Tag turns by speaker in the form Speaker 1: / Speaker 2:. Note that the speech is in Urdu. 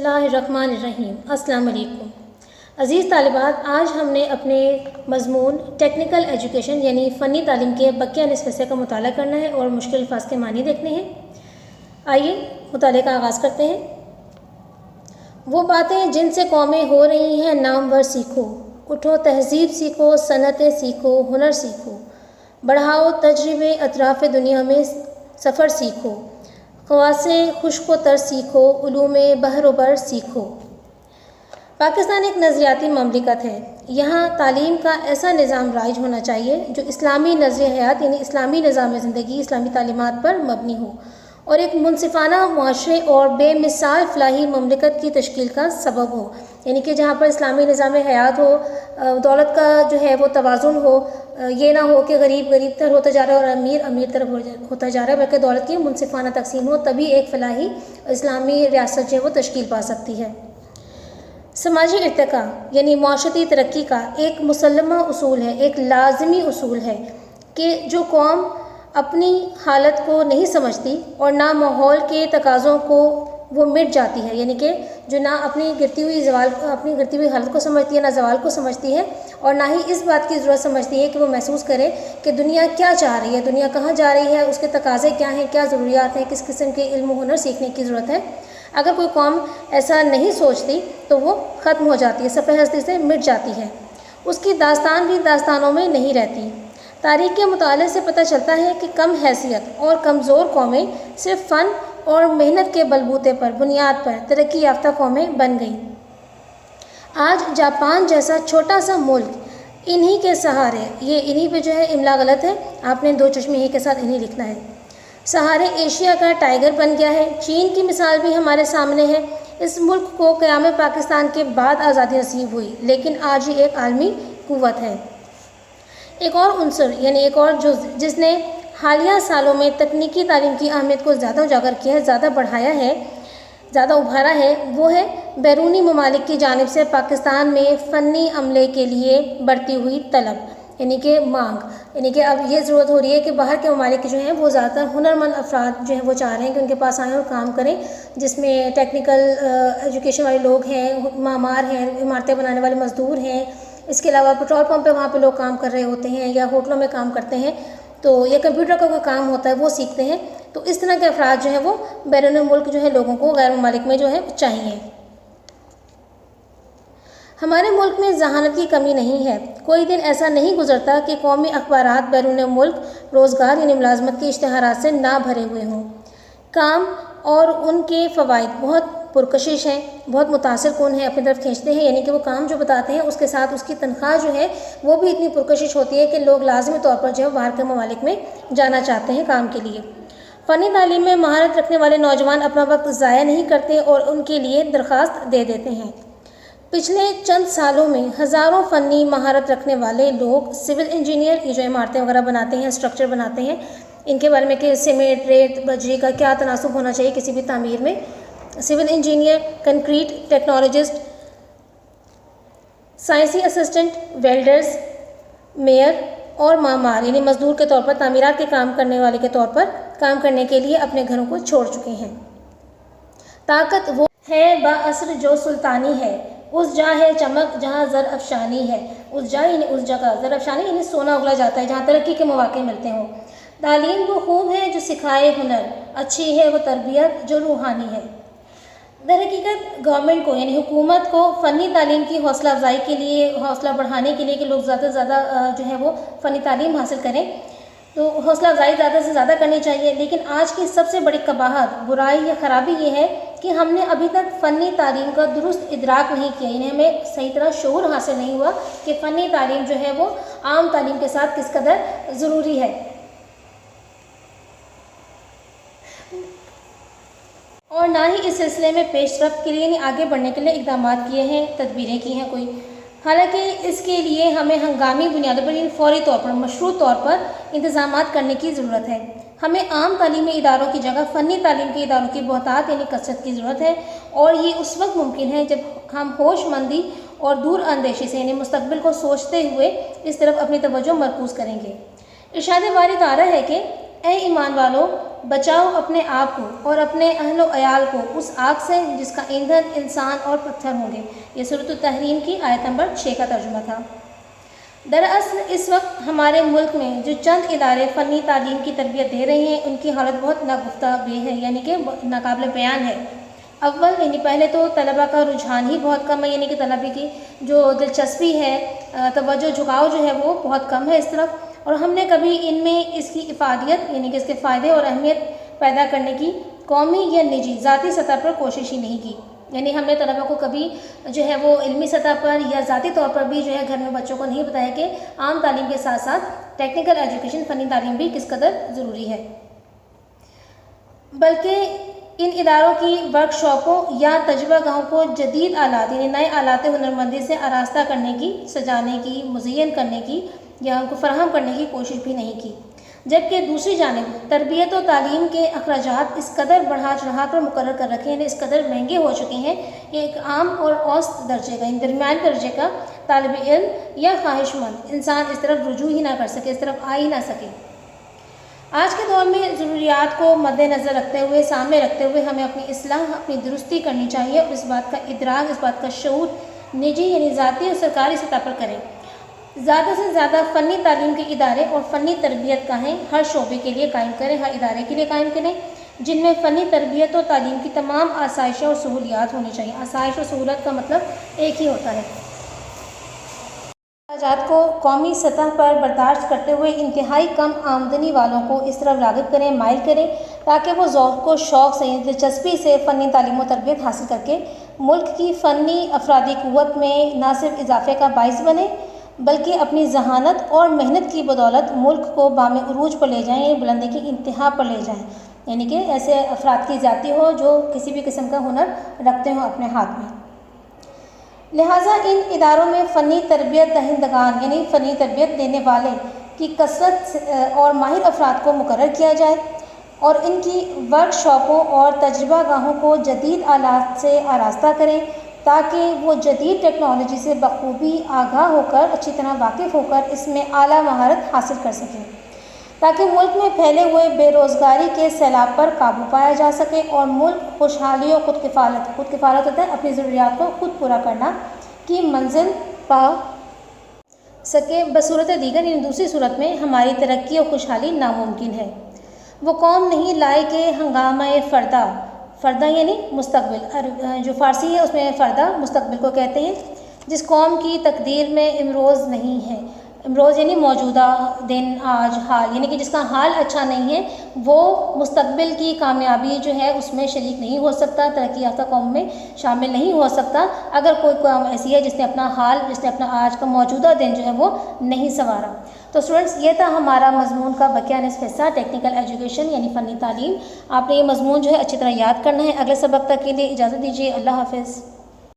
Speaker 1: اللہ الرحمن الرحیم۔ السلام علیکم عزیز طالبات، آج ہم نے اپنے مضمون ٹیکنیکل ایجوکیشن یعنی فنی تعلیم کے بقیہ نصف حصے کا مطالعہ کرنا ہے اور مشکل الفاظ کے معنی دیکھنے ہیں۔ آئیے مطالعے کا آغاز کرتے ہیں۔ وہ باتیں جن سے قومیں ہو رہی ہیں نامور سیکھو، اٹھو تہذیب سیکھو، صنعتیں سیکھو، ہنر سیکھو، بڑھاؤ تجربے اطراف دنیا میں سفر سیکھو، خواص خشک و تر سیکھو، علوم بحر و بر سیکھو۔ پاکستان ایک نظریاتی مملکت ہے۔ یہاں تعلیم کا ایسا نظام رائج ہونا چاہیے جو اسلامی نظر حیات یعنی اسلامی نظام زندگی، اسلامی تعلیمات پر مبنی ہو اور ایک منصفانہ معاشرے اور بے مثال فلاحی مملکت کی تشکیل کا سبب ہو، یعنی کہ جہاں پر اسلامی نظام حیات ہو، دولت کا جو ہے وہ توازن ہو، یہ نہ ہو کہ غریب غریب تر ہوتا جا رہا ہے اور امیر امیر تر ہوتا جا رہا ہے، بلکہ دولت کی منصفانہ تقسیم ہو، تبھی ایک فلاحی اسلامی ریاست جو ہے وہ تشکیل پا سکتی ہے۔ سماجی ارتقاء یعنی معاشرتی ترقی کا ایک مسلمہ اصول ہے، ایک لازمی اصول ہے کہ جو قوم اپنی حالت کو نہیں سمجھتی اور نہ ماحول کے تقاضوں کو وہ مٹ جاتی ہے، یعنی کہ جو نہ اپنی گرتی ہوئی حالت کو سمجھتی ہے، نہ زوال کو سمجھتی ہے، اور نہ ہی اس بات کی ضرورت سمجھتی ہے کہ وہ محسوس کرے کہ دنیا کیا چاہ رہی ہے، دنیا کہاں جا رہی ہے، اس کے تقاضے کیا ہیں، کیا ضروریات ہیں، کس قسم کے علم و ہنر سیکھنے کی ضرورت ہے۔ اگر کوئی قوم ایسا نہیں سوچتی تو وہ ختم ہو جاتی ہے، صفحہ ہستی سے مٹ جاتی ہے، اس کی داستان بھی داستانوں میں نہیں رہتی۔ تاریخ کے مطالعے سے پتہ چلتا ہے کہ کم حیثیت اور کمزور قومیں صرف فن اور محنت کے بلبوتے پر بنیاد پر ترقی یافتہ قومیں بن گئیں۔ آج جاپان جیسا چھوٹا سا ملک انہی کے سہارے، یہ انہی پہ جو ہے املا غلط ہے، آپ نے دو چشمے ہی کے ساتھ انہی لکھنا ہے، سہارے ایشیا کا ٹائیگر بن گیا ہے۔ چین کی مثال بھی ہمارے سامنے ہے۔ اس ملک کو قیام پاکستان کے بعد آزادی نصیب ہوئی، لیکن آج یہ ایک عالمی قوت ہے۔ ایک اور عنصر یعنی ایک اور جس نے حالیہ سالوں میں تکنیکی تعلیم کی اہمیت کو زیادہ اجاگر کیا ہے، زیادہ بڑھایا ہے، زیادہ ابھارا ہے، وہ ہے بیرونی ممالک کی جانب سے پاکستان میں فنی عملے کے لیے بڑھتی ہوئی طلب یعنی کہ مانگ، یعنی کہ اب یہ ضرورت ہو رہی ہے کہ باہر کے ممالک جو ہیں وہ زیادہ تر ہنرمند افراد جو ہیں وہ چاہ رہے ہیں کہ ان کے پاس آئیں اور کام کریں، جس میں ٹیکنیکل ایجوکیشن والے لوگ ہیں، معمار ہیں، عمارتیں بنانے والے مزدور ہیں، اس کے علاوہ پیٹرول پمپ پہ وہاں پہ لوگ کام کر رہے ہوتے ہیں یا ہوٹلوں میں کام کرتے ہیں، تو یا کمپیوٹر کا کوئی کام ہوتا ہے وہ سیکھتے ہیں، تو اس طرح کے افراد جو ہیں وہ بیرون ملک جو ہے لوگوں کو غیر ممالک میں جو ہے چاہیے۔ ہمارے ملک میں ذہانت کی کمی نہیں ہے۔ کوئی دن ایسا نہیں گزرتا کہ قومی اخبارات بیرون ملک روزگار یعنی ملازمت کے اشتہارات سے نہ بھرے ہوئے ہوں۔ کام اور ان کے فوائد بہت پرکشش ہیں، بہت متاثر کن ہیں، اپنی طرف کھینچتے ہیں، یعنی کہ وہ کام جو بتاتے ہیں اس کے ساتھ اس کی تنخواہ جو ہے وہ بھی اتنی پرکشش ہوتی ہے کہ لوگ لازمی طور پر جو ہے باہر کے ممالک میں جانا چاہتے ہیں کام کے لیے۔ فنی تعلیم میں مہارت رکھنے والے نوجوان اپنا وقت ضائع نہیں کرتے اور ان کے لیے درخواست دے دیتے ہیں۔ پچھلے چند سالوں میں ہزاروں فنی مہارت رکھنے والے لوگ سول انجینئر، یہ جو عمارتیں وغیرہ بناتے ہیں، اسٹرکچر بناتے ہیں، ان کے بارے میں کہ سیمنٹ، ریت، بجری کا کیا تناسب ہونا چاہیے کسی بھی تعمیر میں، سول انجینئر، کنکریٹ ٹیکنالوجسٹ، سائنسی اسسٹنٹ، ویلڈرز، میئر اور معمار یعنی مزدور کے طور پر تعمیرات کے کام کرنے والے کے طور پر کام کرنے کے لیے اپنے گھروں کو چھوڑ چکے ہیں۔ طاقت وہ ہے بااثر جو سلطانی ہے، اس جا ہے چمک جہاں زر افشانی ہے، اس جا یعنی اس جگہ، زر افشانی یعنی سونا اگلا جاتا ہے جہاں ترقی کے مواقع ملتے ہوں۔ تعلیم وہ خوب ہے جو سکھائے ہنر، اچھی ہے وہ تربیت جو روحانی ہے۔ در حقیقت گورنمنٹ کو یعنی حکومت کو فنی تعلیم کی حوصلہ افزائی کے لیے، حوصلہ بڑھانے کے لیے کہ لوگ زیادہ سے زیادہ جو ہے وہ فنی تعلیم حاصل کریں، تو حوصلہ افزائی زیادہ سے زیادہ کرنی چاہیے، لیکن آج کی سب سے بڑی قباحت، برائی یا خرابی یہ ہے کہ ہم نے ابھی تک فنی تعلیم کا درست ادراک نہیں کیا، یعنی ہمیں صحیح طرح شعور حاصل نہیں ہوا کہ فنی تعلیم جو ہے وہ عام تعلیم کے ساتھ کس قدر ضروری ہے، اور نہ ہی اس سلسلے میں پیش رفت کے لیے یعنی آگے بڑھنے کے لیے اقدامات کیے ہیں، تدبیریں کی ہیں کوئی، حالانکہ اس کے لیے ہمیں ہنگامی بنیادوں پر یعنی فوری طور پر، مشروط طور پر انتظامات کرنے کی ضرورت ہے۔ ہمیں عام تعلیمی اداروں کی جگہ فنی تعلیم کے اداروں کی بہتات یعنی کثرت کی ضرورت ہے، اور یہ اس وقت ممکن ہے جب ہم ہوش مندی اور دور اندیشی سے یعنی مستقبل کو سوچتے ہوئے اس طرف اپنی توجہ مرکوز کریں گے۔ ارشاد وارد آ رہا ہے کہ اے ایمان والو، بچاؤ اپنے آپ کو اور اپنے اہل و عیال کو اس آگ سے جس کا ایندھن انسان اور پتھر ہوں گے۔ یہ سورۃ التحریم کی آیت نمبر 6 کا ترجمہ تھا۔ دراصل اس وقت ہمارے ملک میں جو چند ادارے فنی تعلیم کی تربیت دے رہے ہیں ان کی حالت بہت ناگفتہ بے ہے، یعنی کہ ناقابل بیان ہے۔ اول یعنی پہلے تو طلباء کا رجحان ہی بہت کم ہے، یعنی کہ طلباء کی جو دلچسپی ہے، توجہ جھکاؤ جو ہے وہ بہت کم ہے اس طرف، اور ہم نے کبھی ان میں اس کی افادیت یعنی کہ اس کے فائدے اور اہمیت پیدا کرنے کی قومی یا نجی ذاتی سطح پر کوشش ہی نہیں کی۔ یعنی ہم نے طلباء کو کبھی جو ہے وہ علمی سطح پر یا ذاتی طور پر بھی جو ہے گھر میں بچوں کو نہیں بتایا کہ عام تعلیم کے ساتھ ساتھ ٹیکنیکل ایجوکیشن فنی تعلیم بھی کس قدر ضروری ہے، بلکہ ان اداروں کی ورکشاپوں یا تجربہ گاہوں کو جدید آلات یعنی نئے آلات ہنرمندی سے آراستہ کرنے کی، سجانے کی، مزین کرنے کی یا ان کو فراہم کرنے کی کوشش بھی نہیں کی۔ جبکہ دوسری جانب تربیت و تعلیم کے اخراجات اس قدر بڑھا چڑھا کر مقرر کر رکھے ہیں، اس قدر مہنگے ہو چکے ہیں کہ ایک عام اور اوسط درجے کا درمیان درجے کا طالب علم یا خواہش مند انسان اس طرف رجوع ہی نہ کر سکے، اس طرف آ ہی نہ سکے۔ آج کے دور میں ضروریات کو مد نظر رکھتے ہوئے، سامنے رکھتے ہوئے ہمیں اپنی اصلاح، اپنی درستی کرنی چاہیے اور اس بات کا ادراک، اس بات کا شعور نجی یعنی ذاتی اور سرکاری سطح پر کریں۔ زیادہ سے زیادہ فنی تعلیم کے ادارے اور فنی تربیت گاہیں ہر شعبے کے لیے قائم کریں، ہر ادارے کے لیے قائم کریں، جن میں فنی تربیت و تعلیم کی تمام آسائشیں اور سہولیات ہونی چاہیے۔ آسائش اور سہولت کا مطلب ایک ہی ہوتا ہے۔ اخراجات کو قومی سطح پر برداشت کرتے ہوئے انتہائی کم آمدنی والوں کو اس طرف راغب کریں، مائل کریں، تاکہ وہ ذوق و شوق سے، دلچسپی سے فنی تعلیم و تربیت حاصل کر کے ملک کی فنی افرادی قوت میں نہ صرف اضافے کا باعث بنے بلکہ اپنی ذہانت اور محنت کی بدولت ملک کو بام عروج پر لے جائیں، بلندی کی انتہا پر لے جائیں۔ یعنی کہ ایسے افراد کی ذاتی ہو جو کسی بھی قسم کا ہنر رکھتے ہوں اپنے ہاتھ میں۔ لہٰذا ان اداروں میں فنی تربیت دہندگان یعنی فنی تربیت دینے والے کی کثرت اور ماہر افراد کو مقرر کیا جائے اور ان کی ورکشاپوں اور تجربہ گاہوں کو جدید آلات سے آراستہ کریں تاکہ وہ جدید ٹیکنالوجی سے بخوبی آگاہ ہو کر، اچھی طرح واقف ہو کر اس میں اعلیٰ مہارت حاصل کر سکیں، تاکہ ملک میں پھیلے ہوئے بے روزگاری کے سیلاب پر قابو پایا جا سکے اور ملک خوشحالی اور خود کفالت ہوتا ہے اپنی ضروریات کو خود پورا کرنا کی منزل پا سکے۔ بصورت دیگر یعنی دوسری صورت میں ہماری ترقی اور خوشحالی ناممکن ہے۔ وہ قوم نہیں لائے کہ ہنگامہ فردہ یعنی مستقبل، جو فارسی ہے اس میں فردہ مستقبل کو کہتے ہیں، جس قوم کی تقدیر میں امروز نہیں ہے، امروز یعنی موجودہ دن، آج، حال، یعنی کہ جس کا حال اچھا نہیں ہے وہ مستقبل کی کامیابی جو ہے اس میں شریک نہیں ہو سکتا، ترقی یافتہ قوم میں شامل نہیں ہو سکتا اگر کوئی قوم ایسی ہے جس نے اپنا حال، جس نے اپنا آج کا موجودہ دن جو ہے وہ نہیں سنوارا۔ تو اسٹوڈنٹس یہ تھا ہمارا مضمون کا بقیہ نصف حصہ ٹیکنیکل ایجوکیشن یعنی فنی تعلیم۔ آپ نے یہ مضمون جو ہے اچھی طرح یاد کرنا ہے۔ اگلے سبق تک کے لیے اجازت دیجیے، اللہ حافظ۔